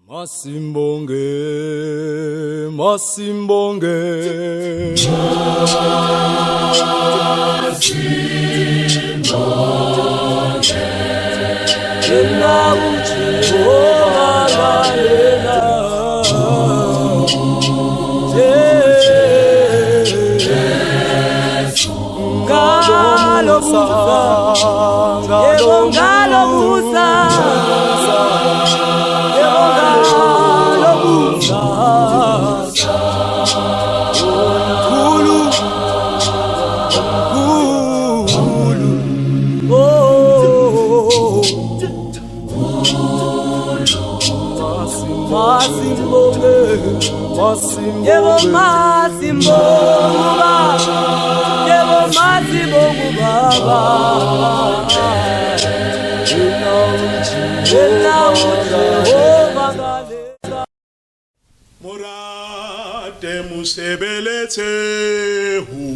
Masimbonge, Masimbonge, Morate musebeletse hu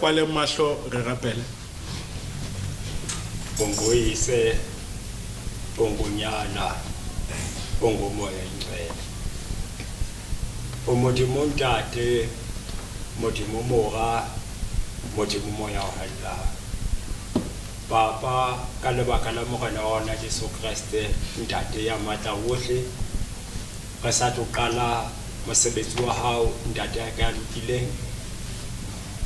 kwale mahlo re rapele bongoyise bongonyana bongomoya ingcwele umodimo ntate modimo mora modimo moya wa halla papa ka lebaka la morena wa rona Jesu Kriste ntate ya matla wohle re sa tlo qala mosebetsi wa hao ntate ya ka lokileng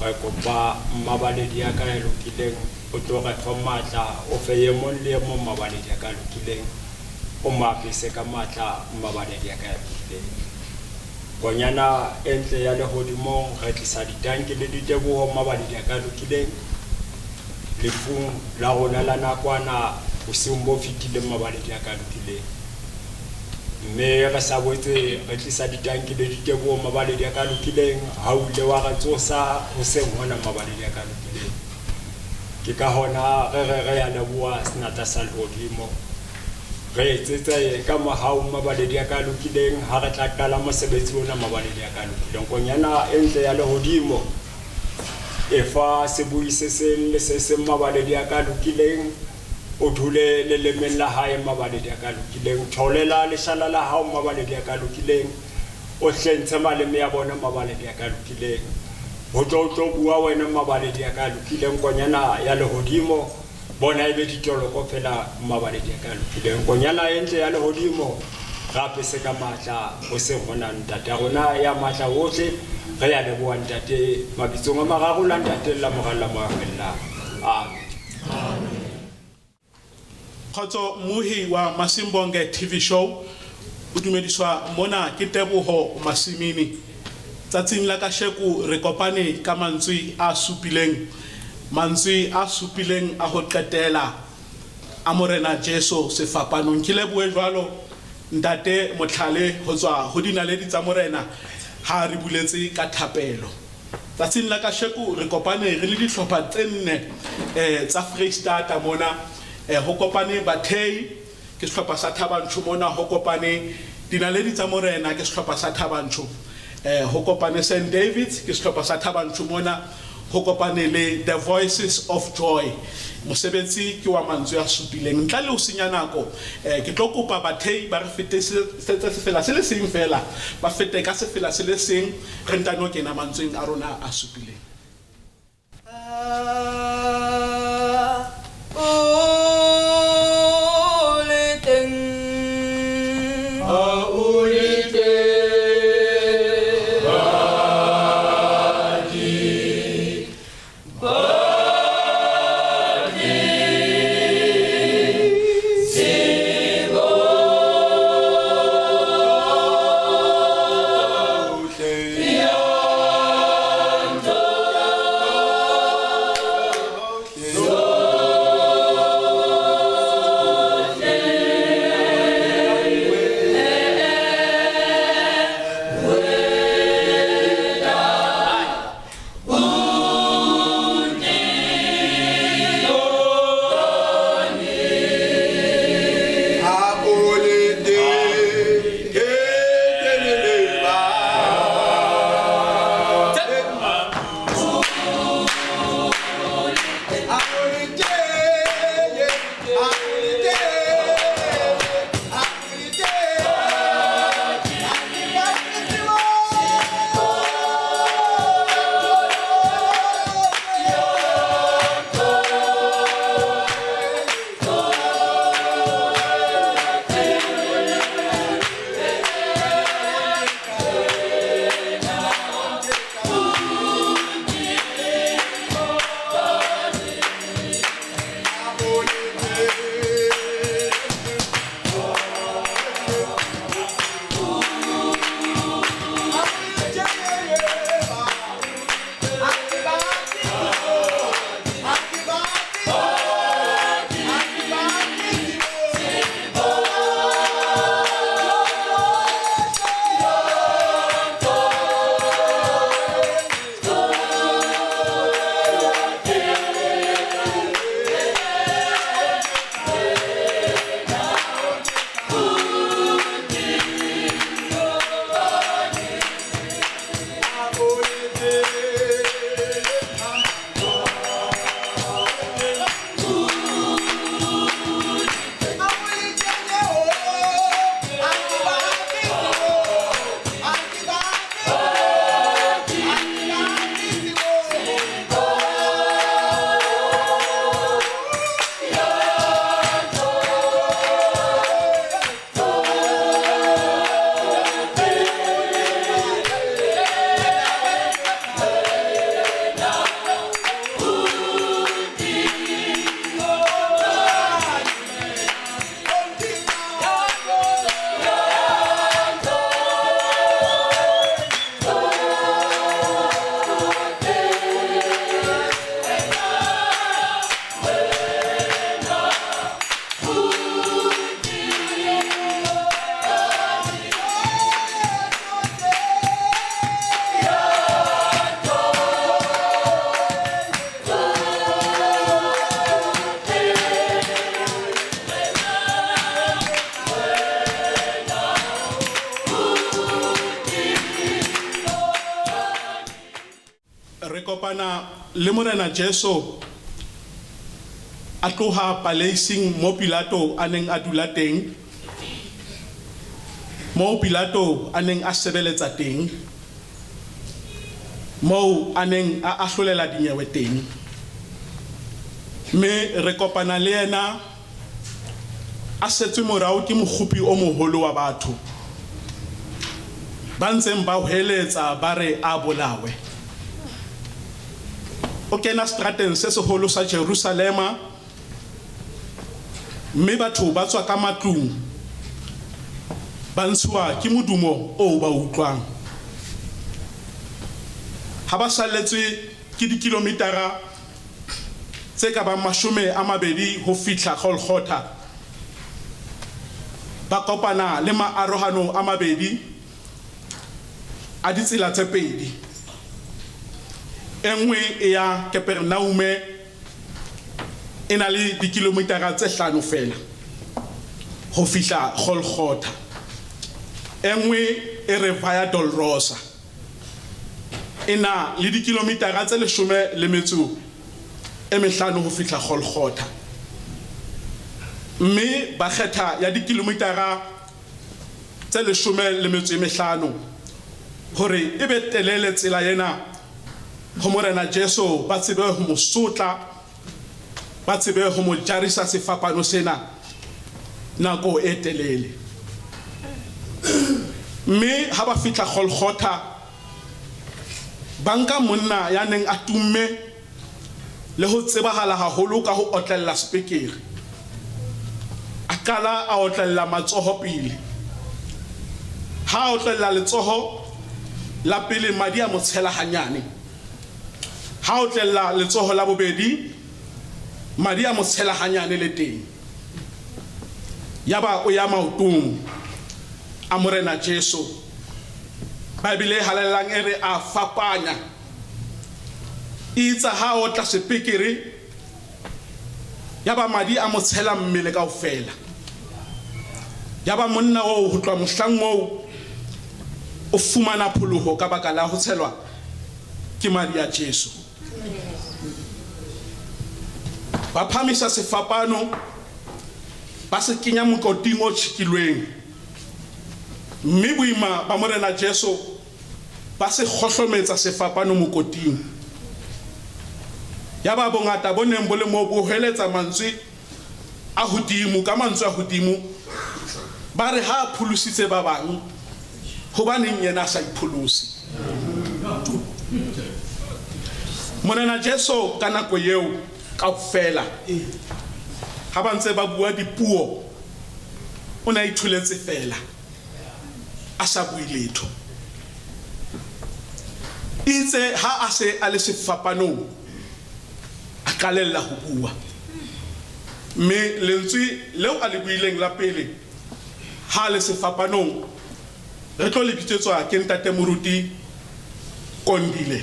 ba kopa mabaledi ya ka ya lokileng o tlo ga fa matla o fe ye mon le mo mabaledi ya ka lokileng o mapise ka matla mabaledi ya ka ya lokileng bonyana entle ya lehodimo re tlisa ditanki le diteboho mabaledi ya ka lokileng le fung la rona la nakwana o se mo fitile mabaledi ya ka lokileng mme re sa botse re tlisa ditanki le diteboho mabaledi ya ka lokileng ha o le wa re tsosa o se ngwana mabaledi ya ka lokileng ke ka hona re ya leboa senata sa lehodimo re etsetse ka mahao mabaledi ya ka lokileng ha re tla qala mosebetsi ona mabaledi ya ka lokileng konyana entle ya lehodimo efa se buise se le se mabaledi ya ka lokileng o thule le lemeng la hae mabaledi ya ka lokileng tholela leshala la hao mabaledi ya ka lokileng o hlentshe maleme ya bona mabaledi ya ka lokileng ho tlo bua wena mabaledi ya ka lokileng konyana ya lehodimo bona ebe ditoloko fela mabaledi ya ka lokileng konyana entle ya lehodimo gape se ka matla o se gona ntate ya rona ya matla wohle re ya leboa ntate mabitsong a mararo la ntate la mogalla mo fella amen. khotso muhi wa Masimbonge TV show o dumediswa mona ke Teboho Masimini tsatsing la ka sheku re kopane ka mantswe a supileng a ho qetela a morena Jesu sefapanong ke leboe jwalo ntate motlhale ho tswa ho dinaledi tsa morena ha re buletse ka thapelo tsatsing la ka sheku re kopane re le dihlopha tse nne tsa Freestata mona ho kopane Bathei ke sehlopha sa Thabantsho mona ho kopane dinaledi tsa morena ke sehlopha sa Thabantsho ho kopane St David ke sehlopha sa Thabanchu mona, ho kopane le the Voices of Joy. Mosebetsi ke wa mantswe a supileng ntle le ho senya nako, ke tlo kopa bathei ba re fete se fela se le seng fela ba fete ka se fela se le seng re ntano kena mantsweng a rona a supileng. Rekopana le Morena Jesu a tloha palaising mo Pilato a neng a dula teng, mo Pilato a neng a sebeletsa teng, mo a neng a ahlolela dinyewe teng. Me re kopana le yena a setswe morao ke mogopi o moholo wa batho ba ntseng ba hoeletsa ba re a bolawe. O kena strateng se seholo sa Jerusalema, mme batho ba tswa ka matlung ba ntshuwa ke modumo o ba utlwang. Ha ba saletswe ke dikilometara tse ka bang 20 ho fihla Golgotha, ba kopana le maarohano a mabedi a ditsela tse pedi. Engwe e ya Kapernaume e na le dikilometara tse 5 fela ho fihla Golgotha. Engwe e re Via Dolorosa ena le dikilometara tse 15 ho fihla Golgotha, mme ba kgetha ya dikilometara tse 15 hore e be telele tsela yena ho Morena Jesu ba tsebe ho mo sotla, ba tsebe ho mo jarisa sefapano sena nako e telele. Mme ha ba fihla Golgotha, banka monna ya neng a tumme le ho tsebahala haholo ka ho otlella spekere, a kala a otlella matsoho pele. Ha otlella letsoho la pele, madi a mo tshela hanyane. Ha otlella letsoho la bobedi, madi a mo tshela hanyane le teng. Yaba o ya maotong a Morena Jesu, Bible halelang ere a fapanya. Itsa ha o tla sepekere, yaba madi a mo tshela mmele kaofela. Yaba monna o ho tloha mohlang moo o fumana pholoho ka baka la ho tshelwa ke madi a Jesu. Ba phamisa sefapano, ba se kenya mokoting o tshikilweng, mme boima ba Morena Jesu ba se kgohlometsa sefapano mokoting. Yaba bongata bo neng bo le mo bo heletsa mantswe a hodimo ka mantswe a hodimo, ba re ha phulusitse ba bang, hobaneng yena sa iphulusi. Morena Jesu ka nako eo kaofela ha ba ntse ba bua dipuo, o na ithuletse fela a sa bue letho. Itse ha a se a le sefapanong, a qalella ho bua, mme lentswe leo a le buileng la pele ha le sefapanong re tlo le bitsetswa ke ntate moruti Kondile,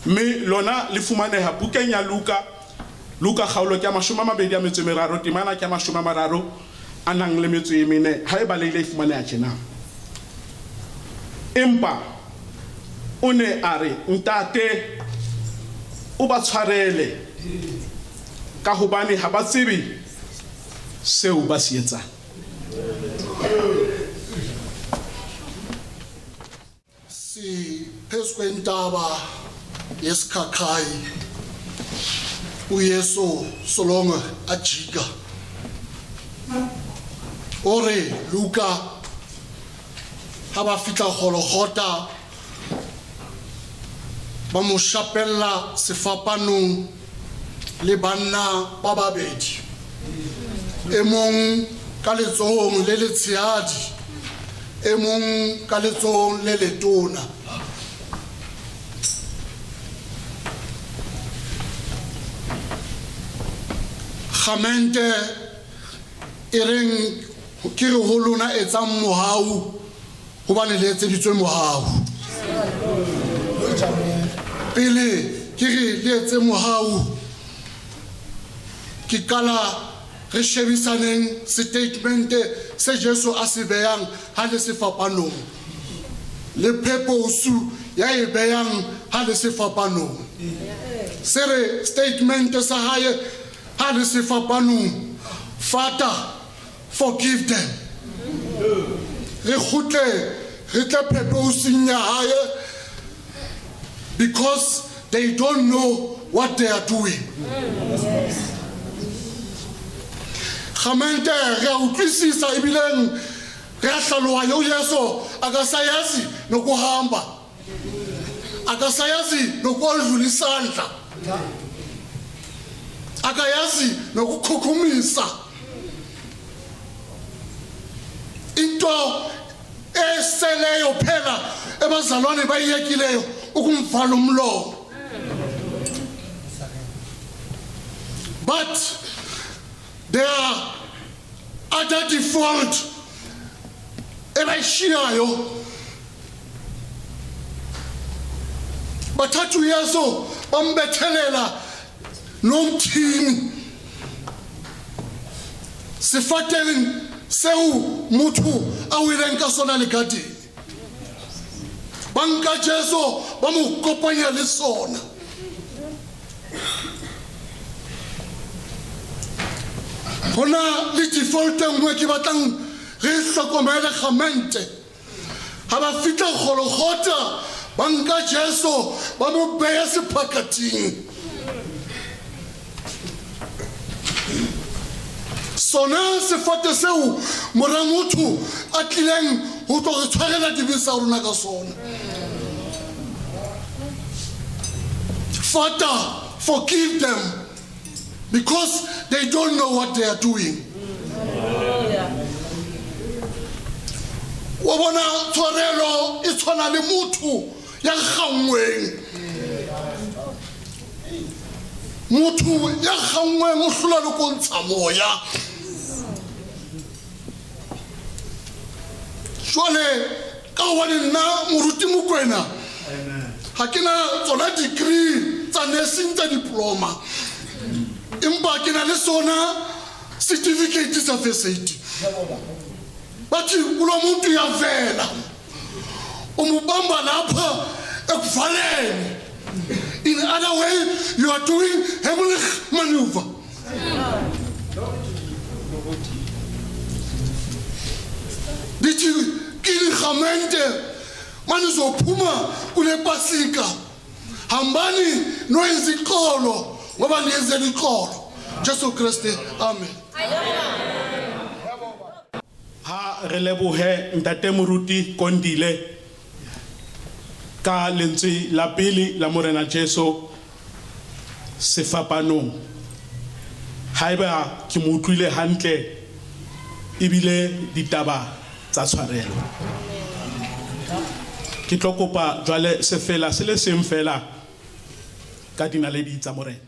mme lona le fumaneha bukeng ya Luka kgaolo ke 23 temana ke 30 a nang le metso e mene, ha e ba le ile fumaneha tjena. Empa o ne a re ntate o ba tshwarele ka hobane ha ba tsebe seo ba se etsang. Si phezu kwentaba yesikhakhayi uYesu solonga ajika ore Luka ha ba fitla Golgotha ba mo shapella sefapanong le banna ba babedi, e mong ka letsohong le letshehadi, e mong ka letsohong le letona. Kgamente e reng ke re ho lona etsang mohau hobane le etseditswe mohau. Pele ke re le etse mohau, ke kala re shebisaneng statement se Jesu a se beyang ha le sefapanong, le purpose ya e beyang ha le sefapanong. Se re statement sa hae ha le sefapanong, Father forgive them. Re khutle re tle purpose ya hae, because they don't know what they are doing. Kgamente re a utlwisisa ebileng re a hlaloha yo Yesu akasayazi nokuhamba, akasayazi nokudlulisandla, akayazi nokukhukhumisa. Into eseleyo phela ebazalwane bayiyekileyo ukumvala umlomo. But there are other default ebayishiyayo. Bathathu Yesu bambethelela nomthini sifateng seo motho a wileng ka sona legading. ba nka Jesu ba mo kopanya le sona. Hona le default nngwe ke batlang re hlokomele kgamente. Ha ba fihla Golgotha ba nka Jesu ba mo beha sephakating. Sona sefate seo mora motho a tlileng ho tlo re tshwarela dibisa rona ka sona. Father, forgive them because they don't know what they are doing. Wa bona tshwarelo e tshwana le motho ya gangweng. Motho ya gangweng o hlola le go ntsha moya. Jwale ka hobane nna moruti Mokwena ha ke na tsona degree tsa nursing tsa diploma, empa ke na le sona certificate sa first aid. Bathi kulo muntu uyavela umubamba lapha ekuvaleni. In other way, you are doing Heimlich maneuver. Dithi kini kgamente manizophuma kule pasika. Hambani noyenza iqolo ngoba niyenzela iqolo. Jesu Kristu, amen. Ha re lebohe ntate moruti Kondile ka lentswe la pele la morena Jesu sefapanong. Haeba ke mo utlwile hantle ebile ditaba tsa tshwarelo. Ke tlo kopa jwale sefela se le seng fela ka dinaledi tsa morena.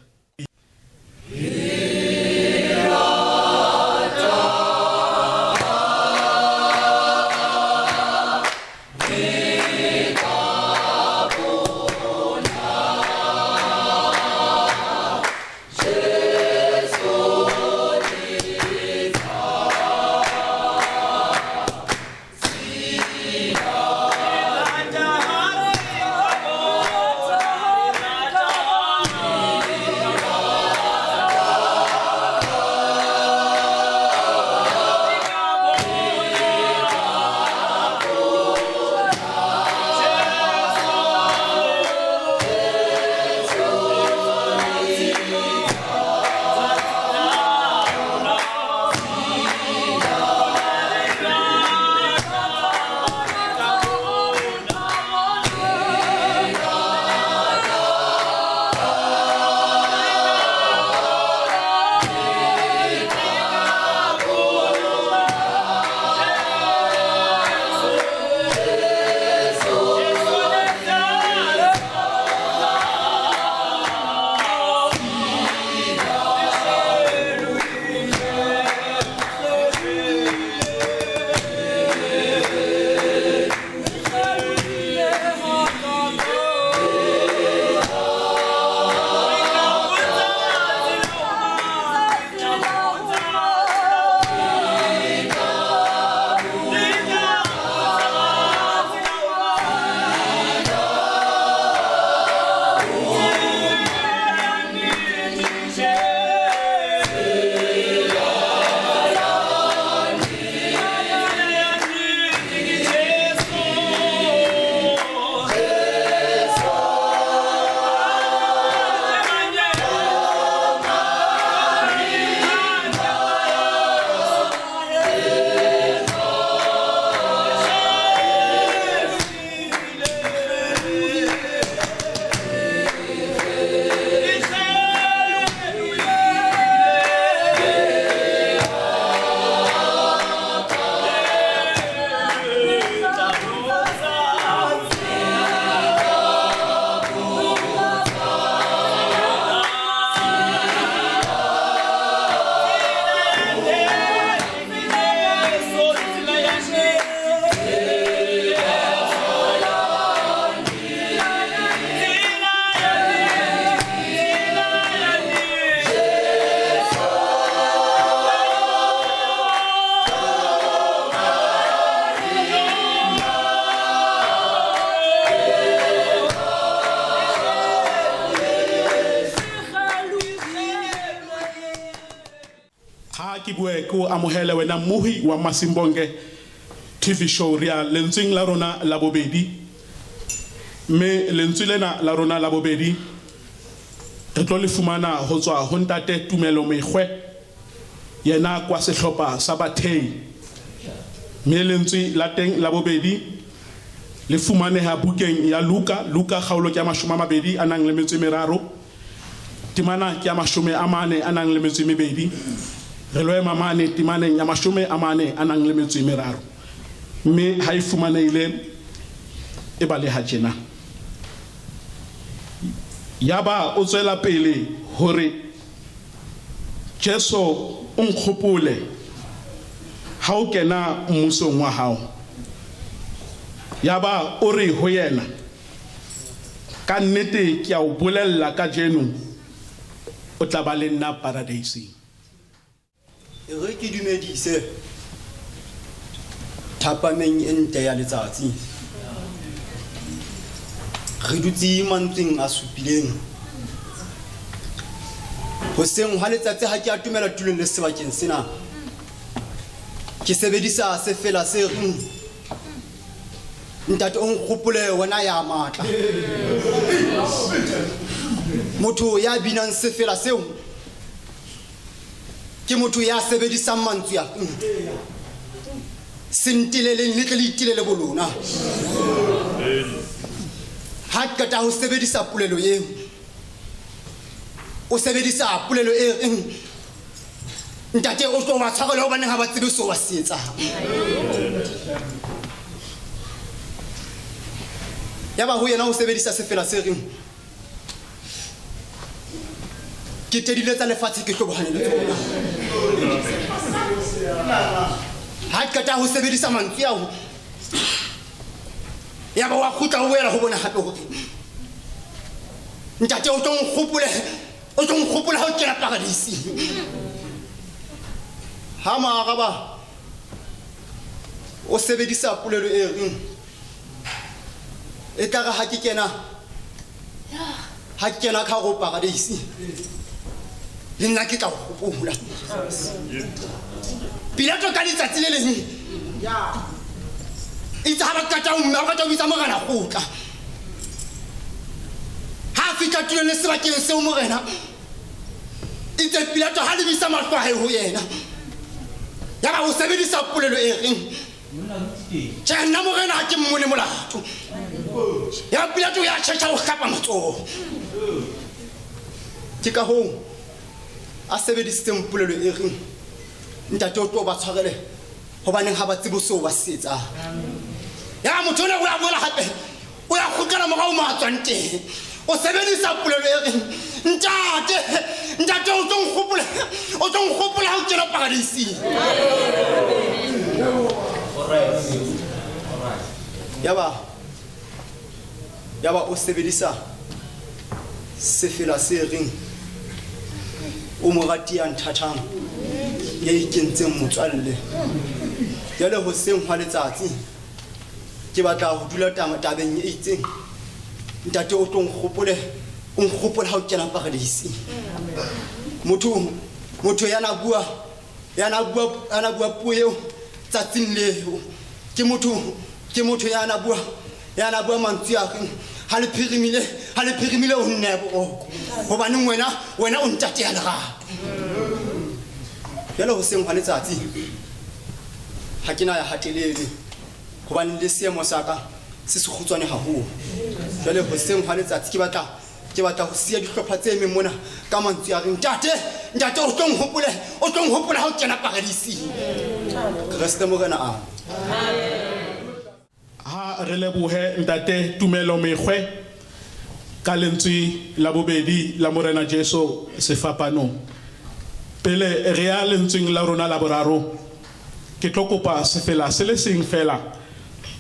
bue ko amohele wena mmuhi wa Masimbonge TV show ria lentsweng la rona la bobedi me lentswe lena la rona la bobedi re tlo le fumana ho tswa ho ntate Tumelo Mekgwe yena kwa sehlopha sa Bathei me lentswe la teng la bobedi le fumaneha bukeng ya Luka kgaolo ke 20 anang le metso e meraro timana ke 40 anang le metso e mebedi re lo ema mane timaneng ya 40 anang le metso e meraro me ha e fumaneile e ba le ha tjena yaba o tswela pele hore Jesu o nkgopole ha o kena mmusong wa hao yaba o re ho yena ka nnete ke a o bolella ka jeno o tla ba le nna paradise re ke dumedise thapameng e ntle ya letsatsi re dutse mantsweng a supileng hoseng ha letsatsi ha ke atumela tulong le sebakeng sena ke sebedisa se fela se reng ntate o nkgopole wena ya matla motho ya binang se fela seo ke motho ya sebedisang mantswe ya sentileleng le tle le itilele bolona ha qeta ho sebedisa polelo eo o sebedisa polelo e reng ntate o tlo ba tshwarela hobane ha ba tsebe so wa se etsa yaba ho yena o sebedisa se fela se reng ke tedile tsa lefatshe ke hlobohane le tsona ha qeta ho sebedisa mantswe ao yaba wa khutla ho wela ho bona hape hore ntate o tlo nkgopola ha o kena paradise ha maaraba o sebedisa polelo e reng e tla re ha ke kena ka go paradise le nna ke tla go gopola Pilato ka letsatsi le leng itse ha ba qeta ho mma ba tla bitsa morena kgutla ha fika tulong le sebakeng seo morena itse Pilato ha le bitsa mahlo a hae ho yena yaba o sebedisa polelo e reng tjena nna morena ha ke mmone molato ya Pilato ya tjhetjha ho hlapa matsoho ke ka hoo a sebedisitseng polelo e reng ntate o tlo ba tshwarele hobaneng ha ba tsebo seo ba se etsang ya motho ona o ya boela hape o ya kgutlela morao mo a tswang teng o sebedisa polelo e reng ntate o tlo nkgopola ha o kena paradising yaba o sebedisa se fela se reng o mo rati ya nthathang ya ikentseng motswalle jale hoseng hwa letsatsi ke batla ho dula tabeng e itseng ntate o tlo nkgopola ha o kena paradise motho yana bua puo eo tsatsing leo ke motho yana bua mantswe a reng ha le phirimile o nne boroko hobaneng wena o ntate ya lerato jalo hoseng hwa letsatsi ha ke na ya hatelele hobane le seemo sa ka se se kgutswane haholo jale hoseng hwa letsatsi ke batla ho siya dihlopha tse emeng mona ka mantswe a reng ntate o tlo nkgopola ha o kena paradising Kriste morena a ha re lebohe ntate Tumelo Mekgwe ka lentswe la bobedi la morena Jesu sefapanong pele re ya lentsweng la rona la boraro ke tlo kopa sefela se le seng fela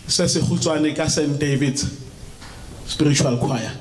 se se khutswane ka St David's Spiritual Choir.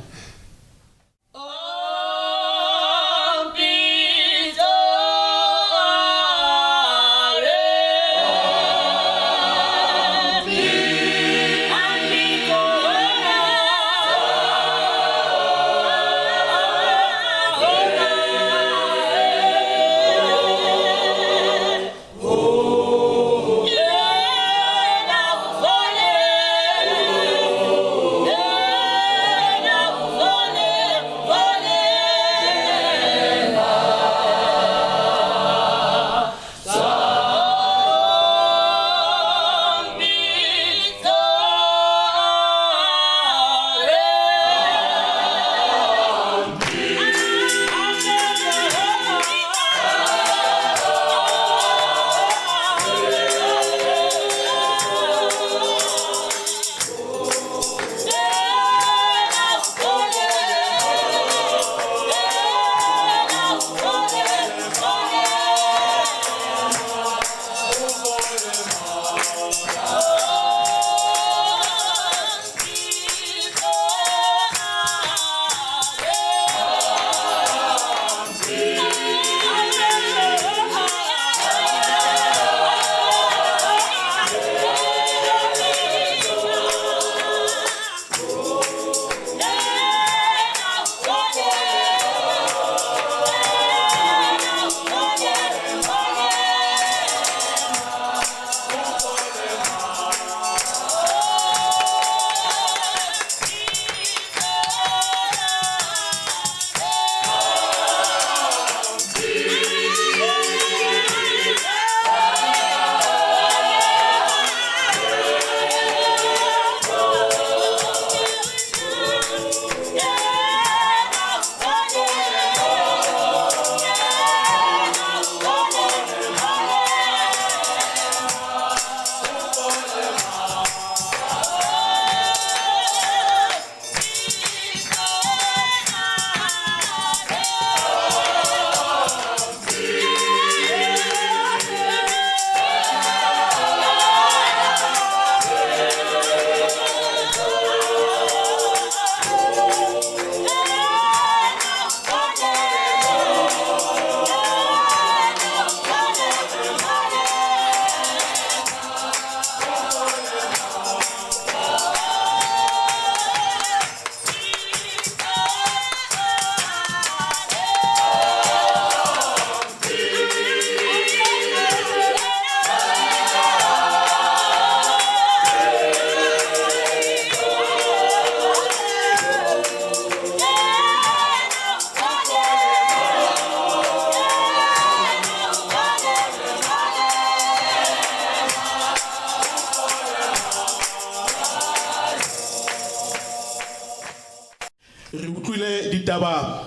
re utlwile ditaba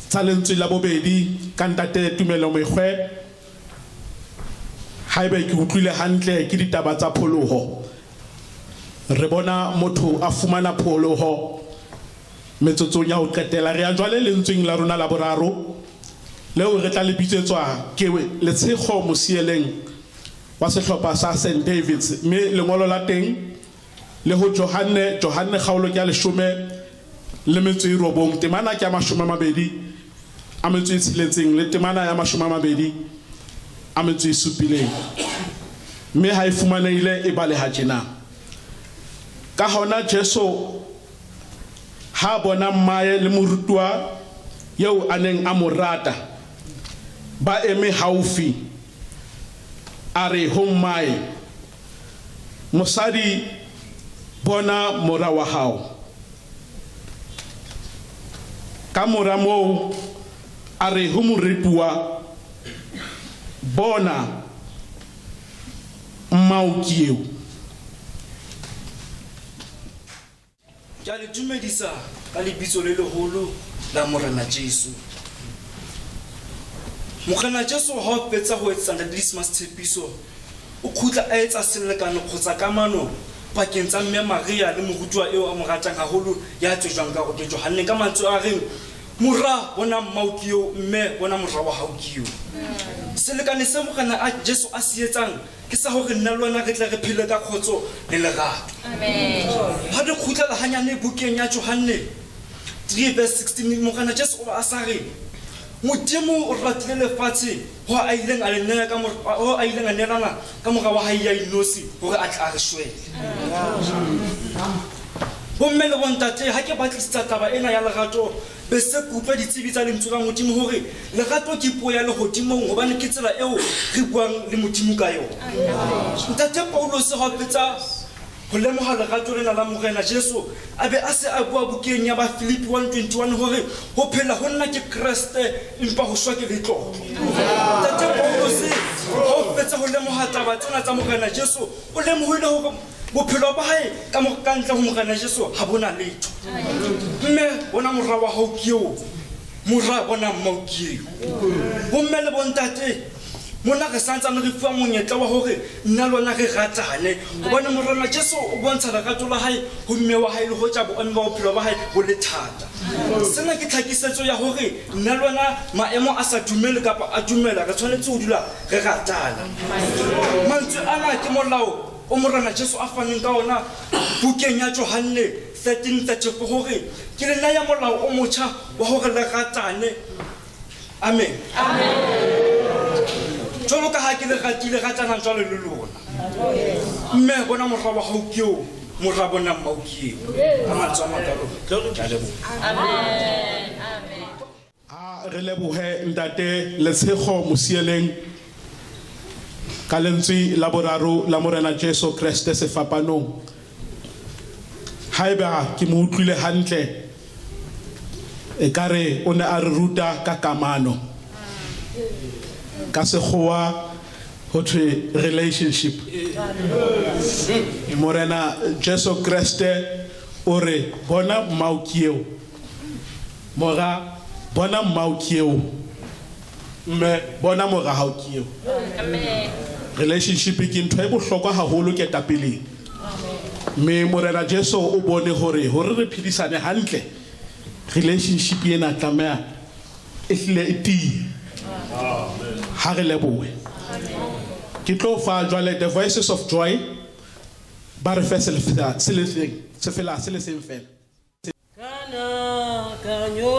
tsa lentswe la bobedi ka ntate Tumelo Moekgwe. Haebe ke utlwile hantle ke ditaba tsa pholoho. Re bona motho a fumana pholoho metsotsong ya ho qetela. Re a jwale lentsweng la rona la boraro leo re tla le bitsetswa ke Letshego Mosieleng wa sehlopha sa St David's, mme lengolo la teng le ho Johanne kgaolo ke a 19 temana ke a 20 a metso e tsheletseng le temana ya 20 a metso e supileng, mme ha e fumanehile e baleha tjena. Ka hona Jesu ha bona mmae le morutwa yeo a neng a mo rata ba eme haufi, a re ho mmae, mosadi bona mora wa hao. Ka mora moo a re ho morepua, bona mmao ke eo. Ke a le dumedisa ka lebitso le leholo la Morena Jesu. Morena Jesu ha o fetsa ho etsa Christmas tshepiso, o khutla a etsa selekano kgotsa kamano pakeng tsa mme Maria le morutwa eo a mo ratang haholo ya tswejwang ka ke Johanne ka mantswe a reng, mora bona mmao ke eo, mme bona mora wa hao ke eo. Selekane se Morena a Jesu a se etsang ke sa hore nna le wena re tle re phele ka khotso le lerato. Amen. Ha re khutlela hanyane bukeng ya Johanne 3 verse 16, Morena Jesu o a sa re, Modimo o ratile lefatshe ho a ileng a le nea ka ho a ileng a nelana ka mora wa hae ya inosi hore a tla re shwele. Bomme le bontate, ha ke batlisisa taba ena ya lerato be se kupa ditsebi tsa lentswe la Modimo hore lerato ke puo ya lehodimong hobane ke tsela eo re buang le Modimo ka yona. Ntate Paulos ha fetsa ho lemoha lerato lena la Morena Jesu a be a se a bua bukeng ya ba Filipi 1:21 hore ho phela ho nna ke Kriste empa ho shwa ke letlotlo. Ntate Paulos ha fetsa ho lemoha taba tsena tsa Morena Jesu o lemohile hore bophelo ba hae ka ntle ho Morena Jesu ha bona letho. Mme bona morwa wa hao ke eo, morwa bona mmao ke eo. Bomme le bontate, mona re santsane re fuwa monyetla wa hore nna lona re ratane hobane Morena Jesu o bontsha lerato la hae ho mme wa hae le ho tja boemo ba bophelo ba hae bo le thata. Sena ke tlhakisetso ya hore nna lona maemo a sa dumele kapa a dumela re tshwanetse ho dula re ratana. Mantswe ana ke molao o Morena Jesu a faneng ka ona bukeng ya Johanne 13:34 hore ke le naya molao o motjha wa hore le ratane. Amen. Amen. Jwalo ka ha ke le ratile ratana jwalo le lona. Mme bona morwa wa hao ke eo, morwa bona mmao ke eo. Ka mantswe a makalo ke a leboha. Amen. Amen. Re lebohe ntate Letshego Mosieleng ka lentswe la boraro la Morena Jesu Kriste sefapanong. Haeba ke mo utlwile hantle ekare o ne a re ruta ka kamano ka sekgowa ho thwe relationship. Morena Jesu Kriste o re bona mmao ke eo, mora bona mmao ke eo, mme bona mora hao ke eo. Amen. Relationship ke ntho e bohlokwa haholo ke tapeleng. Me Morena Jesu o bone hore re phedisane hantle relationship ena tlameha e hle e tie. Ha re lebohe. Ke tlo fa jwale the Voices of Joy ba re fe se le fela se le seng fela. Kana kanyo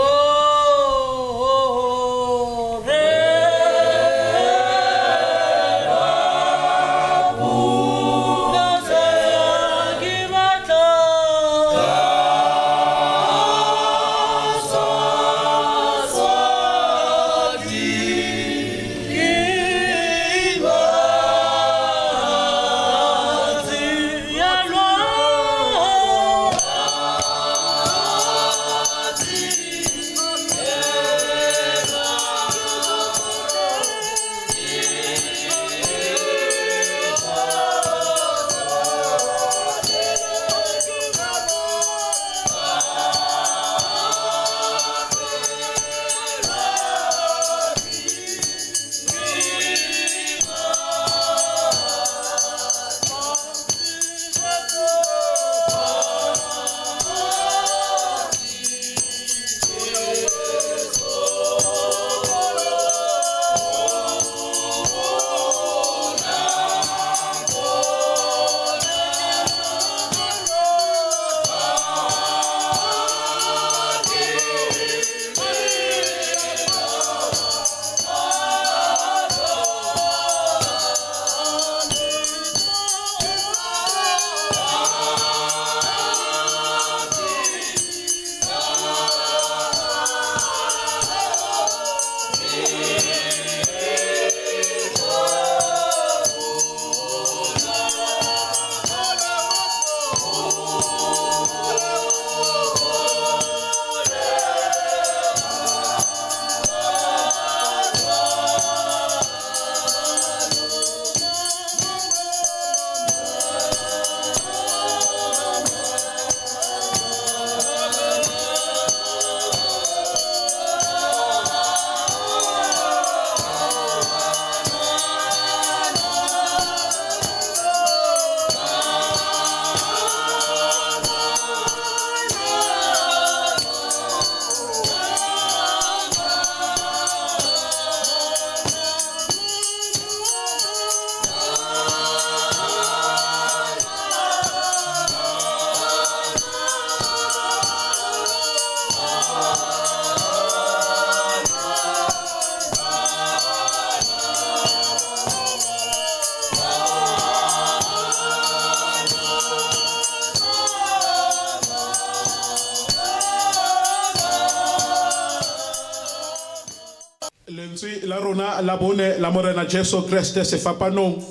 la rona la bone la morena Jesu Kriste sefapanong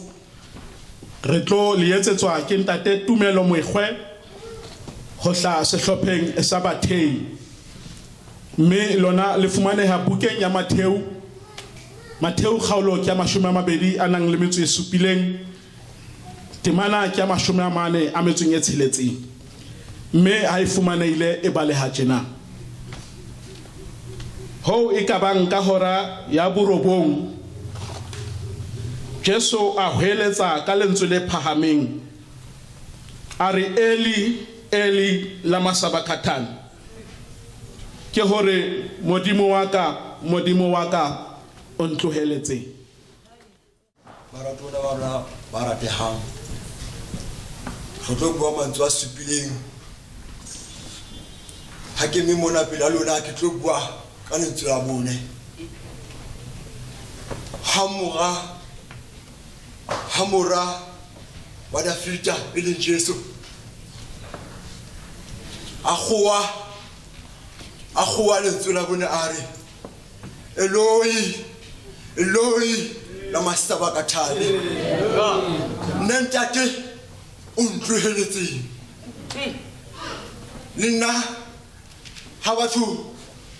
re tlo le etsetswa ke ntate Tumelo Moikgwe ho hla sehlopheng sa Bathei mme lona le fumaneha bukeng ya Matheu kgaolo ke 27 temana ke 46 mme ha e fumaneile e baleha tjena ho e ka bang ka hora ya borobong Jesu a hweletsa ka lentswe le phahameng a re Eli Eli lama sabakthani ke hore modimo wa ka o ntloheletse. Baratona ba rona ba ratehang re tlo bua mantswe a supileng ha ke mme mona pela lona ke tlo bua ka lentswe la bone hamora wa da filter e leng Jesu a khoa lentswe la bone a re Eloi lama sabakthani ntate o ntloheletseng nna ha batho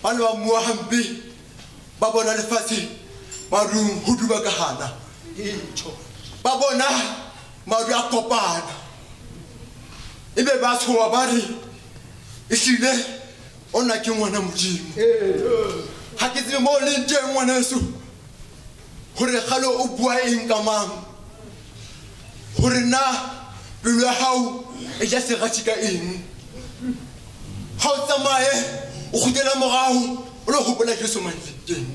ba le ba mua hampe ba bona lefatshe marung ho duba ka hana ba bona maru a kopana ebe ba tshoa ba re ehlile ona ke ngwana modimo ha ke tsebe mo le teng ngwana Yesu hore khalo o bua eng ka mang hore na pelo ya hao e ja se gatika eng ha o tsamaye o khutela morao o lo hopola Jesu mantseng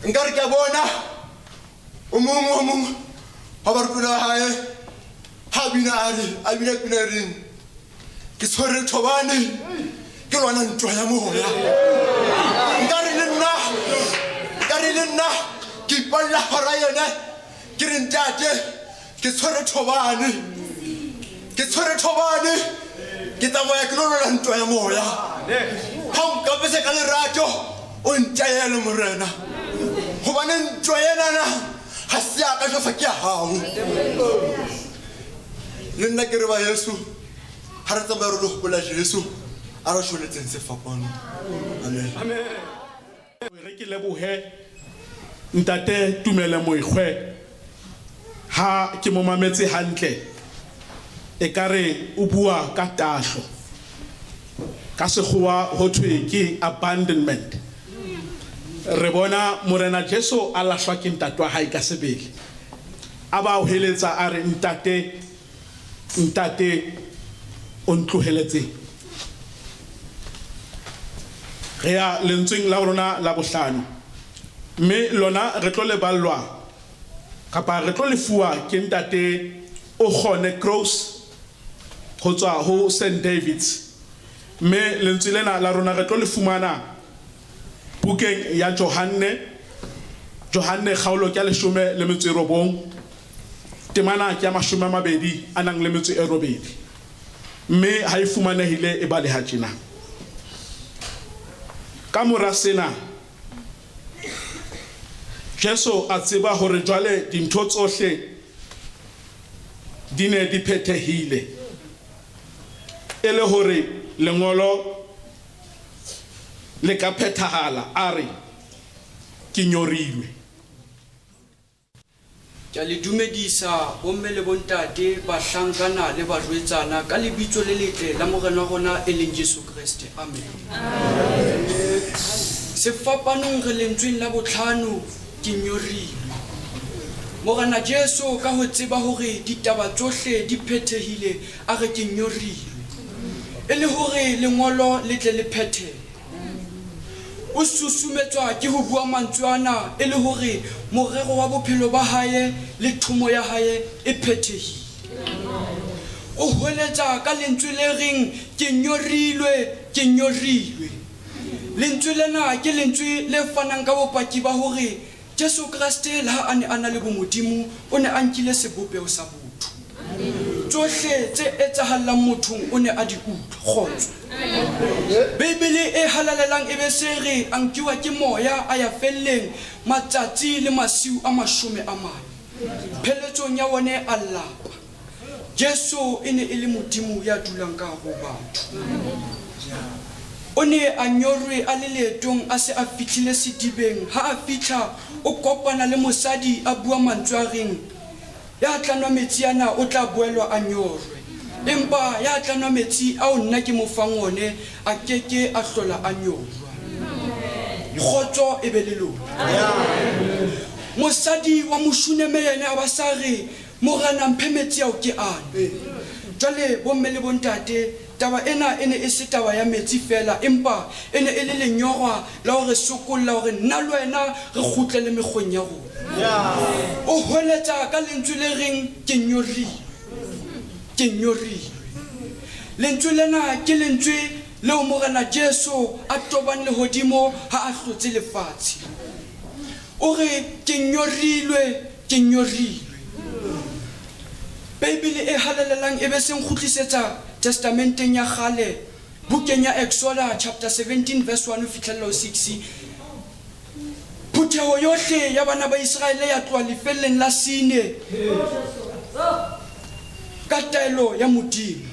nkare ke bona o mong ha ba rupela hae ha bina a bina ring ke tshwere thobane ke lwana ntwa ya moya nkare le nna ke ipalla hora yena ke re ntate ke tshwere thobane ke tsamaya ke lwana ntwa ya moya ha nka bese ka lerato o ntayele morena hobane ntwa yena ha se ya ka jofa ke hao le nna ke re ba Yesu ha re tsamaya re lo hopola Jesu a re shweletseng sefapano amen re ke lebohe ntate Tumelo Moikgwe ha ke mo mametse hantle e kare o bua ka tahlo ka sekgowa ho thwe ke abandonment re bona morena Jesu a lahlwa ke ntate wa hae ka sebele a ba o heletsa a re ntate o ntloheletse re ya lentsweng la rona la bohlano mme lona re tlo le ballwa kapa re tlo le fuwa ke ntate o khone Cross ho tswa ho St David's mme lentswe lena la rona re tlo le fumana bukeng ya Johanne kgaolo ke 19 temana ke 28 mme ha e fumanehile e baleha tjena ka mora sena Jesu a tseba hore jwale dintho tsohle di ne di phethehile e le hore lengolo le ka phethahala a re ke nyorilwe ke le dumedisa bomme le bontate ba hlankana le ba rwetsana ka lebitso le letle la morena wa rona e leng Jesu Kriste amen sefapanong re lentsweng la botlhano ke nyorilwe morena Jesu ka ho tseba hore ditaba tsohle di phethehile a re ke nyorilwe e le hore lengolo le tle le phethe o susumetswa ke ho bua mantswana e le hore morero wa bophelo ba hae le thumo ya hae e phethehile o hweletsa ka lentswe le reng ke nyorilwe lentswe lena ke lentswe le fanang ka bopaki ba hore Jesu Kriste la ane ana le bomodimo o ne a nkile sebopeo sa botho tsohle tse etsahallang mothong o ne a di utlwa khotso Bibele e halalelang e be se re a nkiwa ke moya a ya felleng matsatsi le masiu a 40. Pheletsong ya one a lapa. Jesu e ne e le Modimo ya dulang ka ho batho. O ne a nyorwe a le leetong a se a fihlile sedibeng. Ha a fihla o kopana le mosadi a bua mantswe a reng ya tlanwa metsi ana o tla boelwa a nyorwe. Empa ya tlanwa metsi ao nna ke mo fang one a keke a hlola a nyorwa. Kgotso e be le lona. Mosadi wa moshuneme yena a ba sa re morana mphe metsi ao ke ane. Jwale bomme le bontate taba ena ene e se taba ya metsi fela empa ene e le lenyorwa la hore sokolla hore nna le wena re kgutlele mekgweng ya rona. O hweletsa ka lentswe le reng ke nyorilwe. Ke nyorilwe. Lentswe lena ke lentswe leo morena Jesu a tobang lehodimo ha a hlotse lefatshe. O re ke nyorilwe, ke nyorilwe. Bibele e halalelang e be se nkgutlisetsa testamenteng ya kgale bukeng ya Exodus chapter 17 verse 1 fihlella 6. Phutheho yohle ya bana ba Israele ya tloa lefelleng la Sine ka taelo ya Modimo.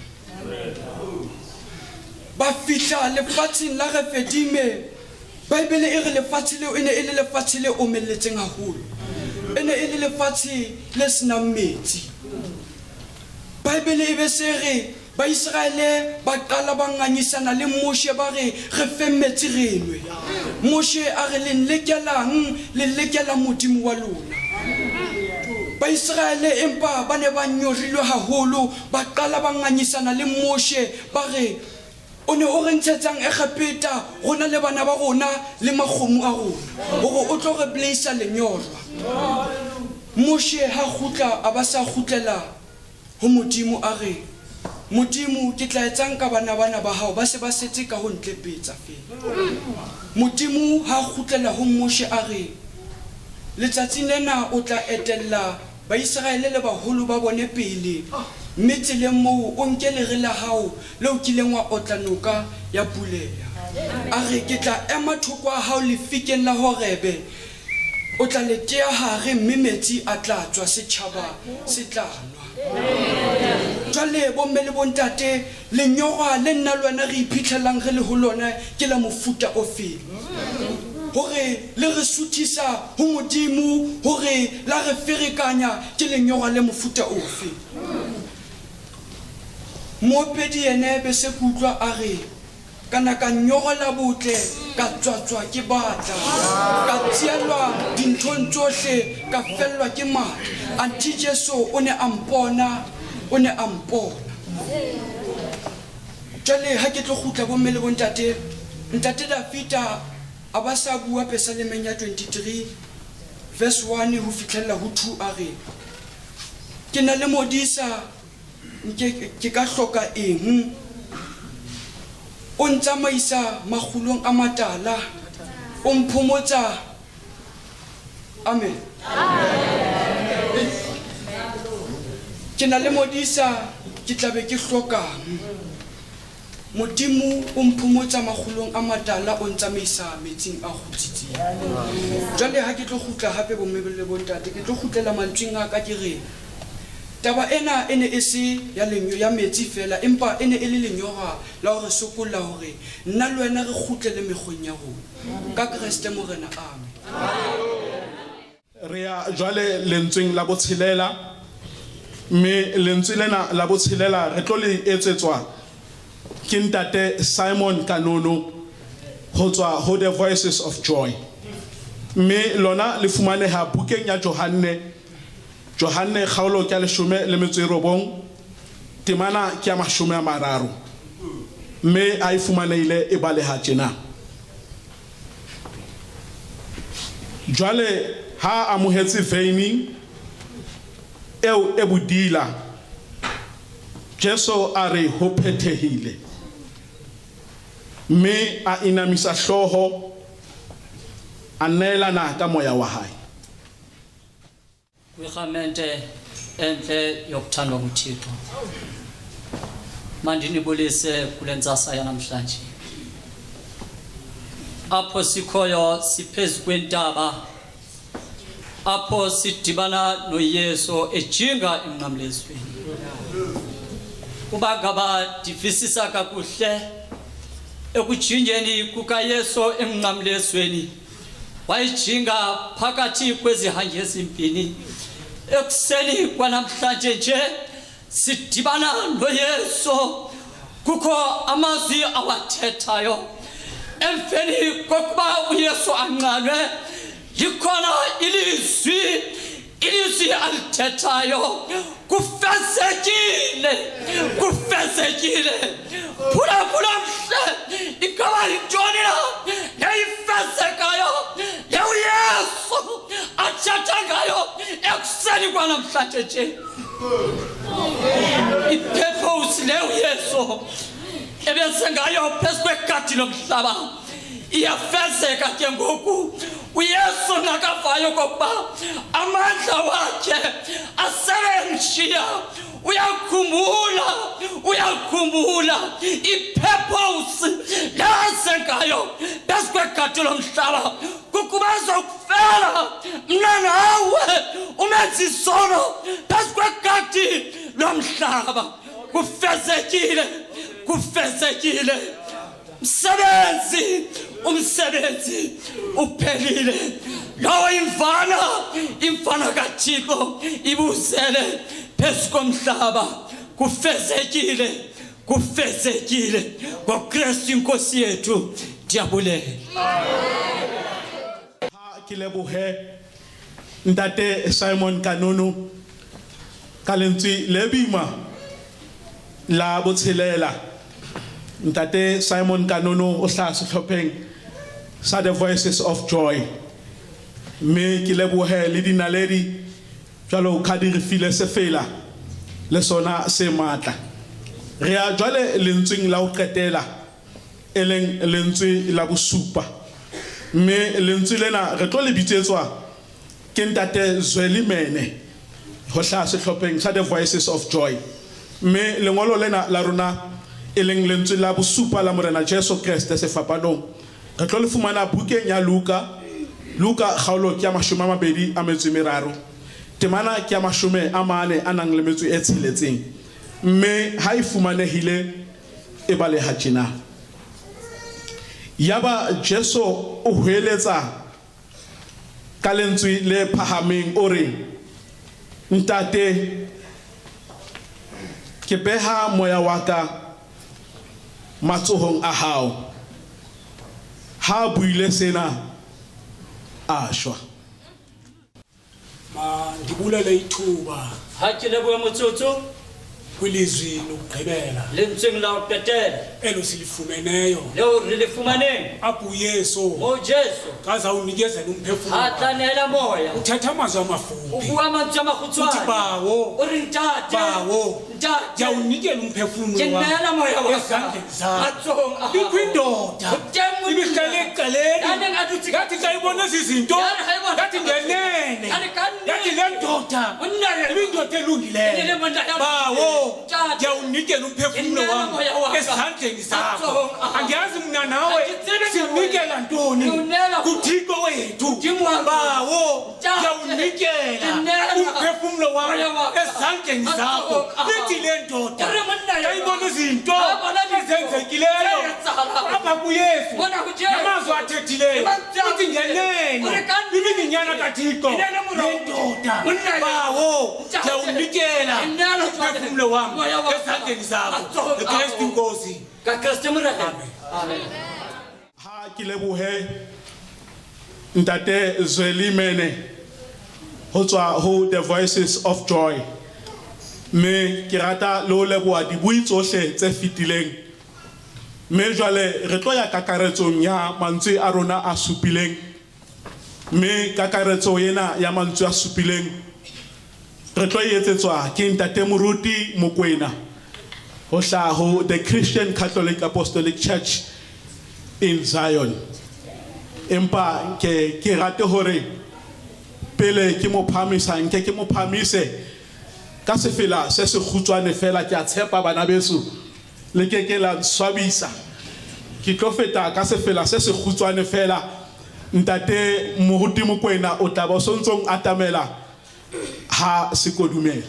Ba fihla lefatsheng la Refedime. Bibele e re lefatshe leo ene e le lefatshe le omelletseng haholo. Ene e le lefatshe le senang metsi. Bibele e be se re ba Israele ba qala ba nganyisana le Moshe ba re re fe metsi re nwe. Moshe a re le nlekelang le lekela Modimo wa lona. Ba Israele empa ba ne ba nyorilwe haholo ba qala ba nganyisana le Moshe ba re o ne o re ntshetsang Egepeta rona le bana ba rona le makgomo a rona hore o tlo re blaisa lenyorwa. Moshe ha khutla a ba sa khutlela ho Modimo a re Modimo ke tla etsang ka bana ba hao ba se ba setse ka ho ntlepetsa fela. Modimo ha khutlela ho Moshe a re letsatsi lena o tla etella ba Israele le baholo ba bone pele mme tseleng moo o nke le re la hao le o kileng wa otla noka ya Puleya. A re ke tla ema thoko a hao lefikeng la Horebe o tla le tea hare mme metsi a tla tswa setjhaba se tla nwa. Jwale bomme le bontate lenyorwa le nna le wena re iphitlhelang re le ho lona ke la mofuta ofe hore le re suthisa ho Modimo hore la re ferekanya ke lenyorwa le mofuta ofe. Moopedi ene be se kutlwa a re kana ka nyogola botle ka tswatswa ke batla ka tsielwa dinthong tsohle ka fellwa ke matla. Anti Jesu o ne a mpona, o ne a mpona. Jwale ha ke tlo kgutla bomme le bontate ntate Dafita a ba sa bua Psalmeng ya 23 verse 1 ho fihlella ho 2 a re ke na le modisa ke ka hloka eng o ntsamaisa makgulong a matala o mphomotsa. Amen. Ke na le modisa ke tlabe ke hlokang Modimo o mphomotsa makgulong a matala o ntsamaisa metsing a kgutsitseng. Jwale ha ke tlo kgutla hape bomme le bontate ke tlo kgutlela mantsweng a ka ke re taba ena ene e se ya lenyo ya metsi fela empa ene e le lenyorwa la hore sokolla hore nna le wena re kgutlele mekgweng ya rona ka Kriste morena. Amen. Re ya jwale lentsweng la botshelela mme lentswe lena la botshelela re tlo le etsetswa ke ntate Simon Kanono ho tswa ho The Voices of Joy mme lona le fumaneha bukeng ya Johanne kgaolo ke 19 temana ke ya 30 mme a ifumaneile e baleha tjena. Jwale ha amohetse veini eo e bodila Jesu a re ho phethehile mme a inamisa hloho a neelana ka moya wa hae. Kwirhamente entle yokuthandwa nguThixo. mandinibulise kule ntsasa yanamhlanje apho sikhoyo siphezu kwentaba apho sidibana noYesu ejinga emnqamlezweni kuba ngaba divisisa kakuhle ekujingeni kukaYesu emnqamlezweni wayijinga phakathi kwezihange ezimbini ekuseni kwanamhlanje nje sidibana noYesu kukho amazwi awathethayo emfeni kokuba uYesu anqalwe likhona ilizwi alithethayo kufezekile phula mhle ingaba yintoni na yayifezekayo uYesu athetha ngayo ekuseni kwanamhlanje nje ipurpose le uYesu ebese ngayo phezu kwegadi lomhlaba iyafezeka ke ngoku uYesu nakavayo kokuba amandla wakhe asebemshiya uyakhumbula ipurpose lasengayo phezu kwegadi lomhlaba kukuba zokufela mna nawe umenzi isono phezu kwegadi lomhlaba kufezekile umsebenzi uphelile lawo imfana kaThixo ibuzele phezu komhlaba kufezekile ngoKristu inkosi yethu ndiyabulela ke lebohe ntate Simon Kanunu ka lentswe le bima la botshelela ntate Simon Kanunu o hla sehlopheng sa The Voices of Joy me ke lebohe le dinaledi jalo ka di re file se fela le sona se matla re a jwale lentsweng la o qetela eleng lentswe la bosupa me lentswe lena re tlo le bitsetswa ke ntate Zwelimene ho hla sehlopheng sa The Voices of Joy me lengolo lena la rona eleng lentswe la bosupa la morena Jesu Kriste se fapanong re tlo le fumana bukeng ya Luka kgaolo ke ya 23 temana ke ya 40 anang le metso e tsheletseng mme ha e fumanehile e bale ha tjena yaba Jesu o hweletsa ka lentswe le phahameng o re ntate ke beha moya wa ka matsohong a hao ha buile sena ashwa mandibulele ithuba ha ke lebohe motsotso kwilizwi lokugqibela lentsweng la ho qetela elo silifumeneyo leo re le fumaneng apho uYesu o Jesu kaza unikezela umphefumulo ha tlanela moya uthetha amazwi amafupi ubua mantswe a makgutshwane uthi bawo o re ntate ya unikela umphefumulo ke nela moya wa ezandleni zakho matsohong a ikwindoda ibihlale ecaleni yathi xa ibona izinto yathi ngenene yathi le ndoda ibindoda elungileyo bawo ya unikela umphefumulo wami ezandleni zakho angiyazi mna nawe sinikela ntoni kuThixo wethu bawo ya unikela umphefumulo wami ezandleni zakho lithi le ndoda yayibona izinto ezenzekileyo apha kuYesu amazwi athethileyo uthi ngenene ibinginyana kaThixo le ndoda bawo ya unikela umphefumulo wami ezandleni zakho eKristu inkosi kaKristu murahebe amen ha ke lebohe ntate Zwelimene ho tswa ho The Voices of Joy me ke rata lo leboa dibui tsohle tse fitileng me jwale re tlo ya kakaretsong ya mantswe a rona a supileng me kakaretso yena ya mantswe a supileng re tlo etsetswa ke ntate Moruti Mokwena ho hla ho the Christian Catholic Apostolic Church in Zion empa ke rate hore pele ke mo phamisa nke ke mo phamise ka sefela se se khutswane fela ke a tshepa bana beso le ke ke la swabisa ke tlo feta ka sefela se se khutswane fela ntate moruti Mokwena o tla ba sontsong atamela ha se kodumela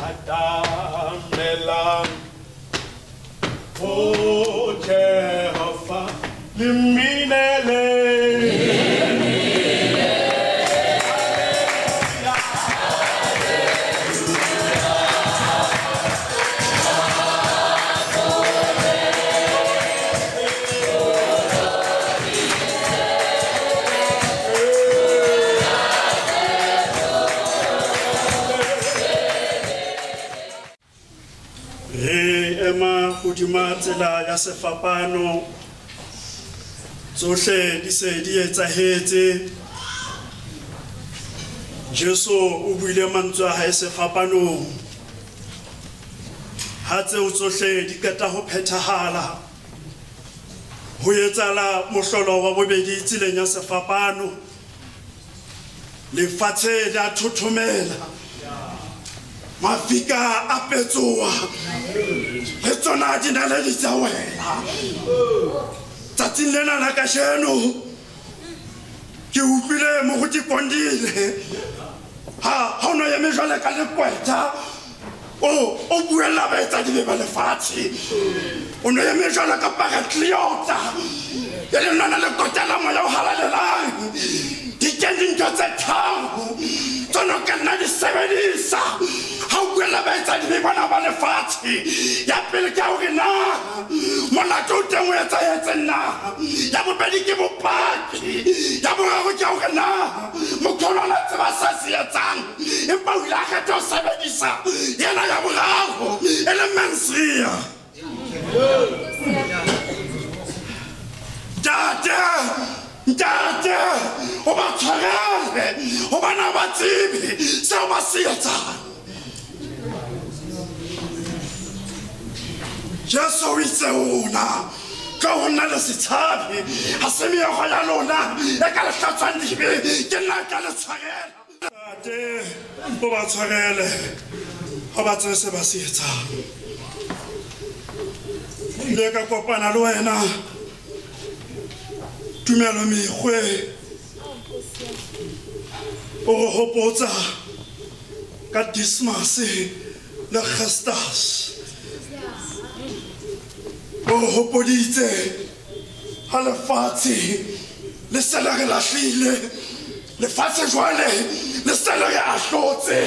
atamela o Jehova liminele Hodima tsela ya sefapano tsohle di se di etsahetse Jesu o buile mantswe a hae sefapanong ha tseo tsohle di qeta ho phethahala ho etsala mohlolo wa bobedi tseleng ya sefapano lefatshe la thothomela mafika a petsoa le tsona di na le tsa wena tsatsing lena la kasheno ke utlwile mo go dikondile ha ono ya mejale ka lekweta o buela ba etsa di ba lefatshe ono ya mejale ka paratliota ya le nana le kotela mo ya halalelang di kendi ntho tse tharo tsona ka nna di sebedisa ha o buela ba etsa di bana ba lefatshe ya pele ka hore na molato o teng o etsahetse nna ya bobedi ke bopaki ya boraro ke hore na mokgolo la tseba sa se etsang empa o ile a kgetha ho sebedisa yena ya boraro e le Mansia Ntate, o ba tshwarele, o bana ba tsebe seo ba se etsang. Jesu o itse ona ka ho nna le setshabi ha se meokgo ya lona e ka le hlatswang dibe ke nna ka le tshwarela. Ntate, o ba tshwarele, o ba tsebe se ba se etsang. Le ka kopana le wena tumelo mekgwe o re hopotsa ka Dismas le Gestas o re hopoditse ha lefatshe le se le re lahlile lefatshe jwale le se le re ahlotse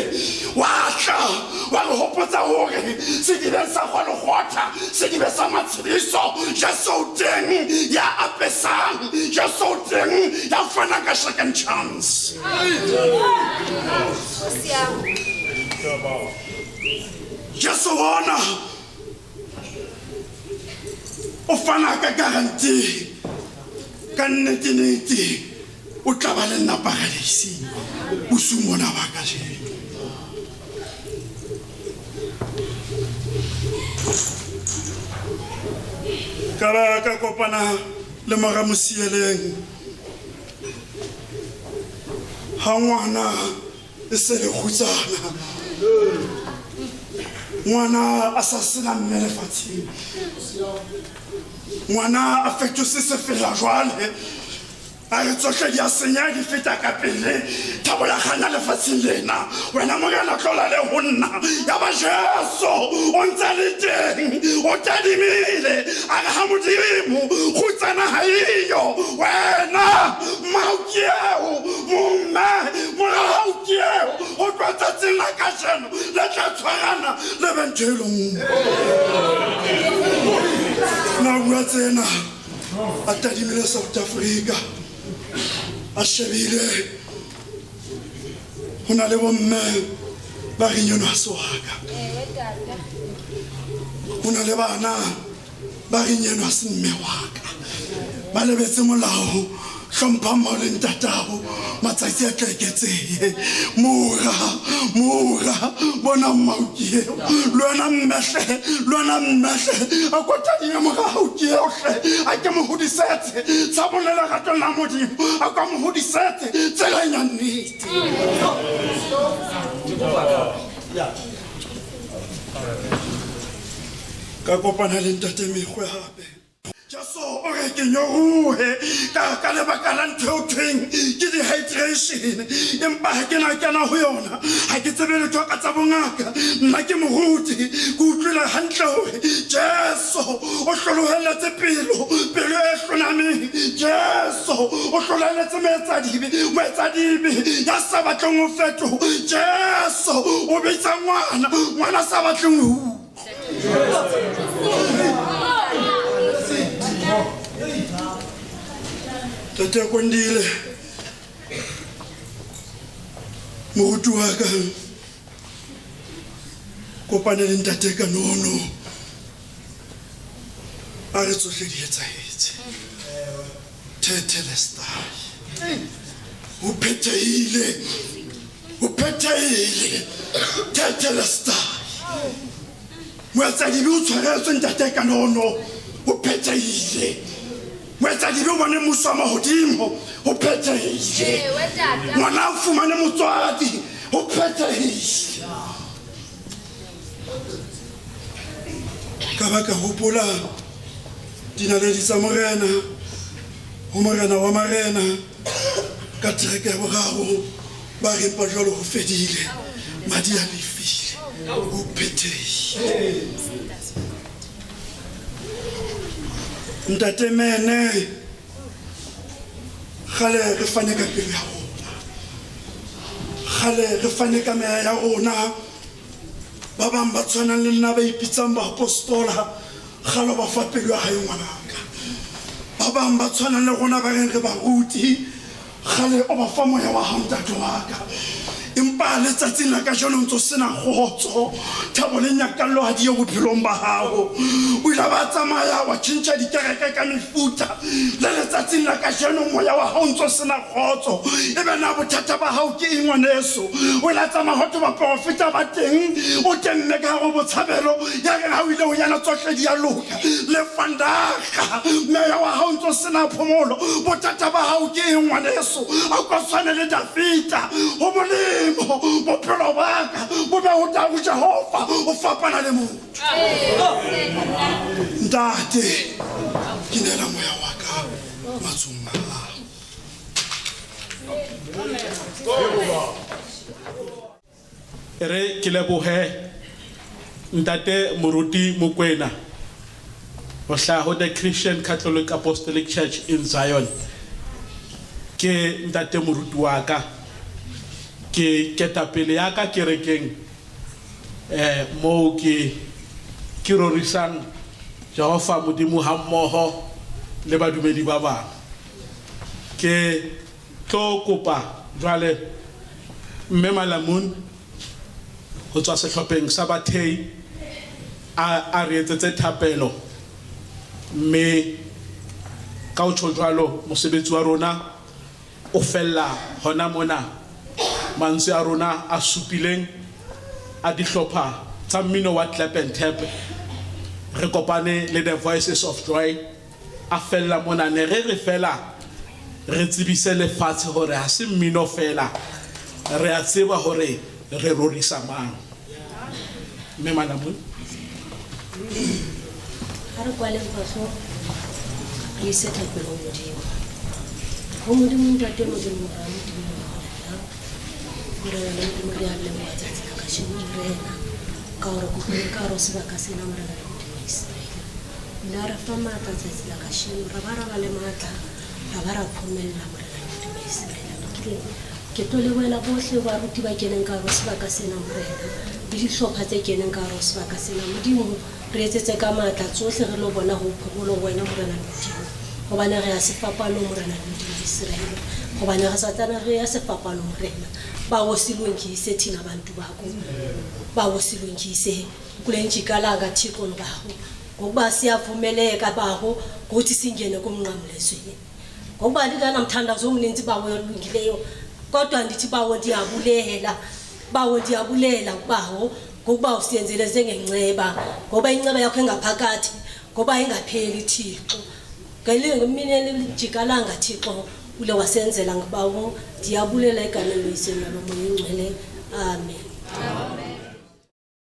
wa tla wa re hopotsa hore se di be sa kgona gotla se di be sa matshediso Jesu teng ya apesang Jesu teng ya fana ka second chance Jesu ona o fana ka guarantee ka nnete o tla ba le nna paradise o sumona ba ka je kala ka kopana le Moramosieleng ha ngwana e se le khutsana ngwana a sa sena mme lefatsheng ngwana a fetose se fela jwale a re tsohle di a senya di feta ka pele thabo ya kganya lefatsheng lena wena morena tlola le ho nna ya ba Jesu o ntse le teng o tadimile a re ha Modimo kgutsana ha iyo wena maukieo mumme moraukieo o twa tsatsing la kasheno le tla tshwarana le bentelong na bua tsena a tadimile South Africa a shebile hona le bomme ba rinyona soaka hona le bana ba rinyona semme waka ba lebetse molao hlompha mo le ntatao matsatsi a tleketseye mora bona mmaukieo lwana mmehle a kotadile moraukieo hle a ke mo hodisetse tsa bolela gato la Modimo a ka mo hodisetse tsela ya nnete ka kopana le ntate Mekgwe hape Jaso o re ke nyoruhe ka lebaka la ntho eo thweng ke dehydration empa ha ke na kena ho yona ha ke tsebe letho ka tsa bongaka nna ke moruti ke utlwela hantle hore Jesu o hlolohelletse pelo e hlonameng Jesu o hlolohelletse moetsadibe ya sa batleng ho fetoha Jesu o bitsa ngwana sa batleng ho Tate Kondile moruti wa ka kopane le ntate ka nono a re tsohle di etsahetse Tetelestai o phethehile Tetelestai moetsadibe o tshwaretswe ntate ka nono o phethehile moetsadibe o bone mmuso wa mahodimo o phethehile ngwana o fumane motswadi o phethehile ka baka hopola dinaledi tsa morena ho morena wa marena ka tereke ya boraro ba rempa jwalo ho fedile madi a lefile o phethehile ntate mene khale re fane ka pelo ya rona khale re fane ka meya ya rona ba bang ba tshwanang le nna ba ipitsang ba apostola khalo ba fa pelo ya hae ngwanaka ba bang ba tshwanang le rona ba reng re ba ruti khale o ba fa moya wa hao ntate wa ka empa letsatsing la ka jalo ntse sena kgotso thabo le nyakallo ha di ye bophelong ba hao o ila ba tsamaya wa tshintsa dikereke ka mefuta le letsatsing la ka jalo moya wa hao ntse sena kgotso e be na bothata ba hao ke ngwaneso o ila tsamaya ho ba profeta ba teng o tenne ka go botshabelo ya re ha o ile o yana tsohle di ya loka le fandaga moya wa hao ntse sena phomolo bothata ba hao ke ngwaneso a ka tshwana le Dafita ho mole bophelo ba ka bo be ho tla go Jehova o fapana le motho ntate ke nela moya wa ka matsong a re ke lebohe ntate moruti Mokwena o hlaho the Christian Catholic Apostolic Church in Zion ke ntate moruti wa ka ke ketapele ya ka kerekeng mo ke rorisang Jehova modimo ha mmoho le badumedi ba bang ke tlo kopa jwale mme Malamune ho tswa sehlopheng sa bathei a re etsetse thapelo mme ka o tjho jwalo mosebetsi wa rona o fella hona mona mantswe a rona a supileng a dihlopha tsa mmino wa clap and tap re kopane le the Voices of Joy a fella mona ne re fela re tsebise lefatshe hore ha se mmino fela re a tseba hore re rorisa mang mme Malamune ha re kwale boso re se thapelo modimo ho modimo ntate modimo ha modimo re le modimo re a le matsatsi ka shimo rena ka hore go ka ro se ba ka sena morena le modimo Israel nna re fa matsatsi la ka shimo ra ba le matla ra ba ra phomella morena le modimo Israel ke to le wela bohle ba ruti ba keneng ka ro se ba ka sena morena di dihlopha tse keneng ka ro se ba ka sena modimo re etsetse ka matla tsohle re lo bona ho phomolo wena morena le modimo hobane re a sefapano morena le modimo Israel hobane re satana re ya sefapano morena ba wo silungise thina abantu bakho ba wo silungise kule njikalanga Thixo ngaho ngokuba siyavumeleka baho ukuthi singene kumnqamlezweni ngokuba ndikana mthandazo omninzi bawo yolungileyo kodwa ndithi bawo ndiyabulela bawo ngokuba usiyenzele njengenceba ngoba inceba yakho engaphakathi ngoba ingapheli Thixo ngelinge mina lijikalanga Thixo ule wasenzela ngabawo ndiyabulela eganeni loyise nalo moya engcwele amen